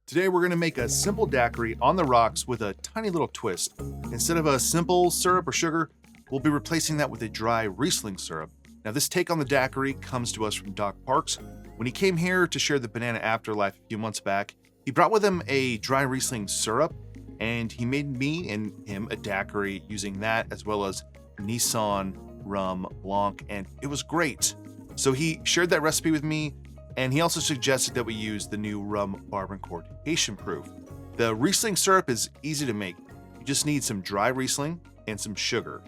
Today we're going to make a simple daiquiri on the rocks with a tiny little twist. Instead of a simple syrup or sugar, we'll be replacing that with a dry Riesling syrup. Now this take on the daiquiri comes to us from Doc Parks. When he came here to share the Banana Afterlife a few months back, he brought with him a dry Riesling syrup, and he made me and him a daiquiri using that as well as Nissan Rum Blanc, and it was great. So he shared that recipe with me, and he also suggested that we use the new rum barbancourt Haitian proof. The Riesling syrup is easy to make. You just need some dry Riesling and some sugar.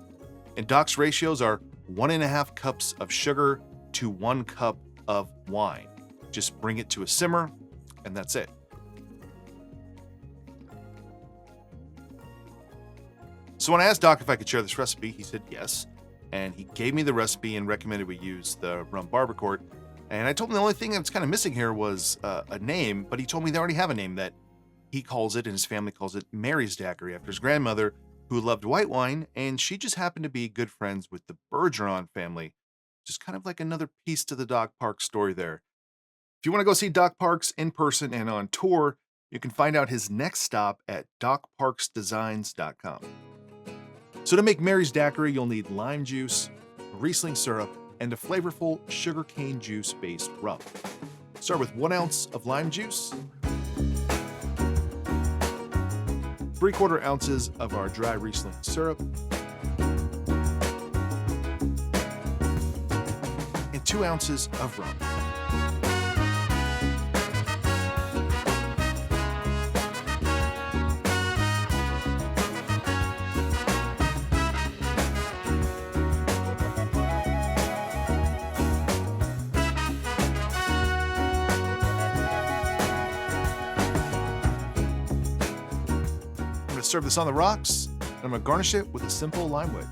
And Doc's ratios are 1.5 cups of sugar to 1 cup of wine. Just bring it to a simmer, and that's it. So when I asked Doc if I could share this recipe, he said yes. And he gave me the recipe and recommended we use the rum barbancourt. And I told him the only thing that's kind of missing here was a name, but he told me they already have a name that he calls it and his family calls it Mary's Daiquiri after his grandmother, who loved white wine, and she just happened to be good friends with the Bergeron family. Just kind of like another piece to the Doc Parks story there. If you want to go see Doc Parks in person and on tour, you can find out his next stop at docparksdesigns.com. So to make Mary's Daiquiri, you'll need lime juice, Riesling syrup, and a flavorful sugarcane juice-based rum. Start with 1 ounce of lime juice, 3/4 ounces of our dry Riesling syrup, and 2 ounces of rum. Serve this on the rocks, and I'm going to garnish it with a simple lime wedge.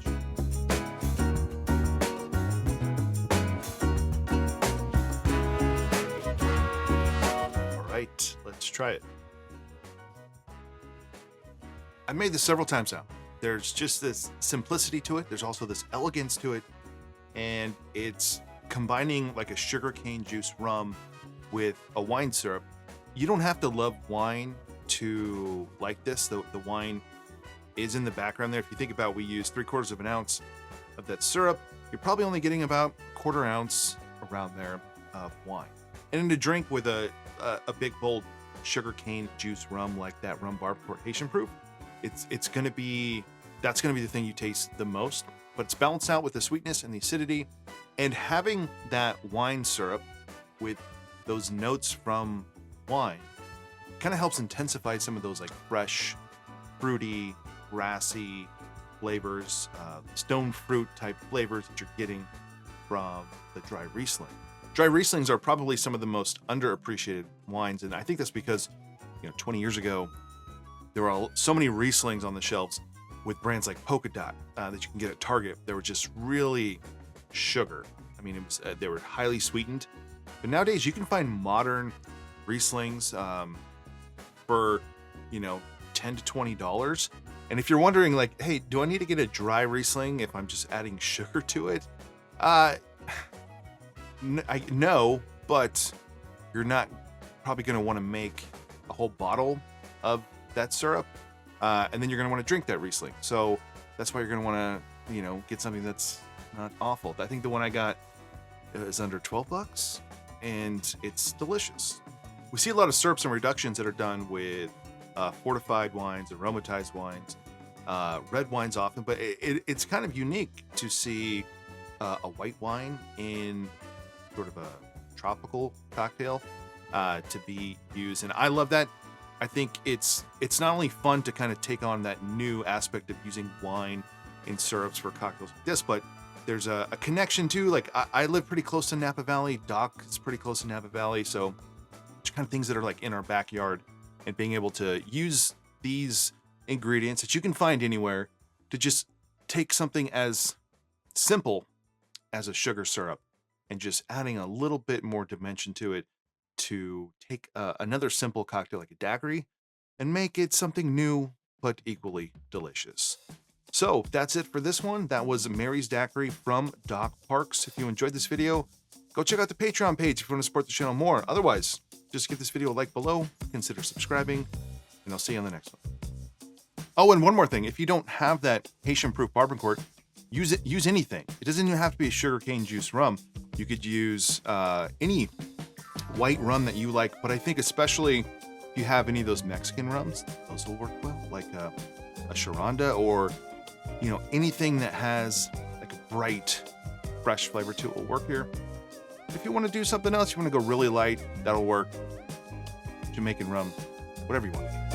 All right, let's try it. I've made this several times now. There's just this simplicity to it. There's also this elegance to it, and it's combining like a sugarcane juice rum with a wine syrup. You don't have to love wine to like this. The wine is in the background there. If you think about, we use 3/4 of an ounce of that syrup, you're probably only getting about 1/4 ounce around there of wine. And in a drink with a big bold sugarcane juice rum like that rum barbancourt Haitian proof, that's gonna be the thing you taste the most, but it's balanced out with the sweetness and the acidity, and having that wine syrup with those notes from wine kind of helps intensify some of those like fresh, fruity, grassy flavors, stone fruit type flavors that you're getting from the dry Riesling. Dry Rieslings are probably some of the most underappreciated wines, and I think that's because 20 years ago there were so many Rieslings on the shelves with brands like Polka Dot that you can get at Target. They were just really sugar. I mean, they were highly sweetened, but nowadays you can find modern Rieslings for $10 to $20. And if you're wondering like, hey, do I need to get a dry Riesling if I'm just adding sugar to it? No, but you're not probably going to want to make a whole bottle of that syrup, and then you're going to want to drink that Riesling. So that's why you're going to want to get something that's not awful. I think the one I got is under $12, and it's delicious. We see a lot of syrups and reductions that are done with fortified wines, aromatized wines, red wines often, but it's kind of unique to see a white wine in sort of a tropical cocktail to be used, and I love that. I think it's not only fun to kind of take on that new aspect of using wine in syrups for cocktails like this, but there's a connection too. Like I live pretty close to Napa Valley. Doc is pretty close to Napa Valley, so kind of things that are like in our backyard, and being able to use these ingredients that you can find anywhere to just take something as simple as a sugar syrup and just adding a little bit more dimension to it to take another simple cocktail like a daiquiri and make it something new but equally delicious. So that's it for this one. That was Mary's Daiquiri from Doc Parks. If you enjoyed this video, go check out the Patreon page if you want to support the channel more. Otherwise, just give this video a like below, consider subscribing, and I'll see you on the next one. Oh, and one more thing. If you don't have that Haitian-proof bourbon cork, use anything. It doesn't even have to be a sugarcane juice rum. You could use any white rum that you like, but I think especially if you have any of those Mexican rums, those will work well, like a Sharonda, or anything that has like a bright, fresh flavor to it will work here. If you want to do something else, you want to go really light, that'll work. Jamaican rum, whatever you want.